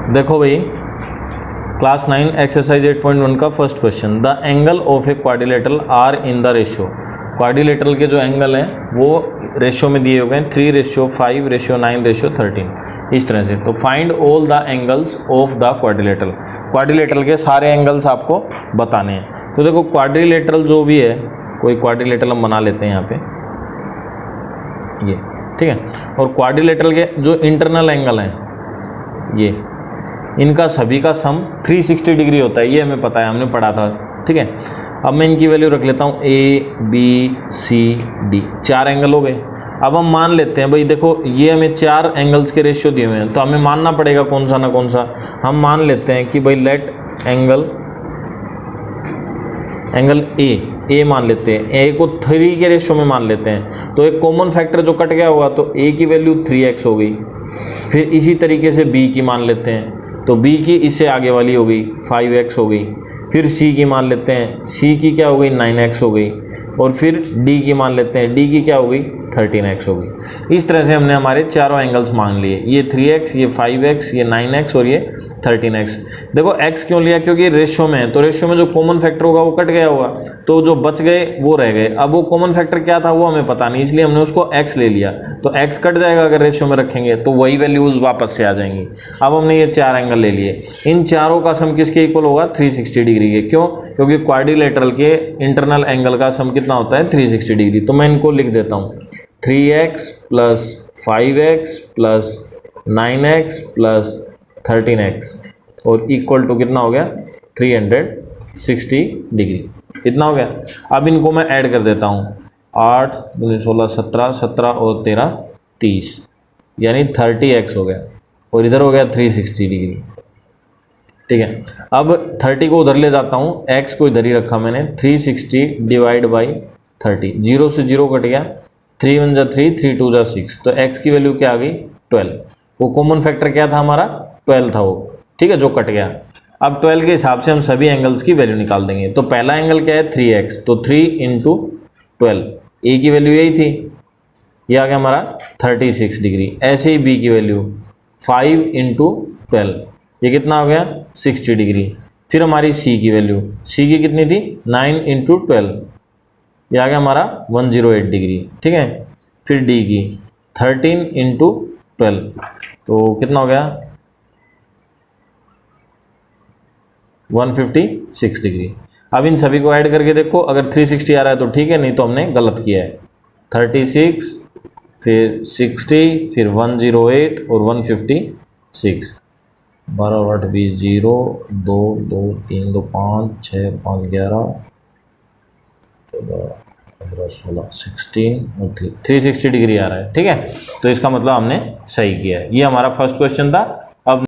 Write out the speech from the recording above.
देखो भाई, class 9 exercise 8.1 का first question, the angle of a quadrilateral are in the ratio. Quadrilateral के जो एंगल हैं वो रेशियो में दिए हुए हैं 3:5, 9, 13 इस तरह से। तो find all the angles of the quadrilateral. Quadrilateral के सारे एंगल्स आपको बताने हैं। तो देखो क्वाड्रिलेटरल जो भी है, कोई क्वाड्रिलेटरल हम बना लेते हैं यहाँ पे, ये ठीक है। और क्वाड्रिलेटरल के जो इंटरनल एंगल हैं ये, इनका सभी का सम 360 डिग्री होता है, ये हमें पता है, हमने पढ़ा था, ठीक है। अब मैं इनकी वैल्यू रख लेता हूँ ABCD, 4 एंगल हो गए। अब हम मान लेते हैं भाई, देखो ये हमें 4 एंगल्स के रेशियो दिए हुए हैं, तो हमें मानना पड़ेगा कौन सा ना कौन सा। हम मान लेते हैं कि भाई लेट एंगल A मान लेते हैं, A को 3 के रेशियो में मान लेते हैं। तो एक कॉमन फैक्टर जो कट गया होगा, तो A की वैल्यू 3x हो गई। फिर इसी तरीके से B की मान लेते हैं, तो B की इससे आगे वाली हो गई 5x हो गई। फिर C की मान लेते हैं, C की क्या हो गई 9x हो गई। और फिर D की मान लेते हैं, D की क्या हो गई 13x हो गई। इस तरह से हमने हमारे चारों एंगल्स मान लिए, ये 3x, ये 5x, ये 9x और ये 13x। देखो x क्यों लिया, क्योंकि रेशियो में है, तो रेशियो में जो कॉमन फैक्टर होगा वो कट गया होगा, तो जो बच गए वो रह गए। अब वो कॉमन फैक्टर क्या था वो हमें पता नहीं, इसलिए हमने उसको x ले लिया। तो x कट जाएगा अगर रेशियो में रखेंगे, तो वही वैल्यूज वापस से आ जाएंगी। अब हमने ये 4 एंगल ले लिए, इन चारों का सम किसके इक्वल होगा 360 डिग्री के। क्यों? क्योंकि क्वाड्रिलेटरल के इंटरनल एंगल का सम कितना होता है 360 डिग्री। तो मैं इनको लिख देता हूँ, 3x plus 5x plus 9x plus 13x और इक्वल टू कितना हो गया 360 डिग्री। इतना हो गया। अब इनको मैं ऐड कर देता हूँ, 8 दूनी 16, 17, 17 और 13 30, यानी 30x हो गया। और इधर हो गया 360 डिग्री, ठीक है। अब 30 को उधर ले जाता हूँ, x को इधर ही रखा मैंने, 360 डिवाइड बाई 30, 0 से 0 कट गया, 3 1 जा 3, 3 2 जा 6, तो x की वैल्यू क्या आ गई 12। वो कॉमन फैक्टर क्या था हमारा 12 था वो, ठीक है, जो कट गया। अब 12 के हिसाब से हम सभी एंगल्स की वैल्यू निकाल देंगे। तो पहला एंगल क्या है 3x, तो 3 × 12, a की वैल्यू यही थी, ये आ गया हमारा 36 डिग्री। ऐसे ही b की वैल्यू 5 × 12, ये कितना हो गया 60 डिग्री। फिर हमारी c की वैल्यू, c की कितनी थी 9 × 12, ये आ गया हमारा 108 डिग्री, ठीक है। फिर d की 13 × 12, तो कितना हो गया 156 डिग्री। अब इन सभी को ऐड करके देखो, अगर 360 आ रहा है तो ठीक है, नहीं तो हमने गलत किया है। 36 फिर 60 फिर 108 और 156, 12 और 8 20, 0 2 2 3 2 5 6 5 11 14 15 16 16 और 360 डिग्री आ रहा है, ठीक है। तो इसका मतलब हमने सही किया है। ये हमारा फर्स्ट क्वेश्चन था। अब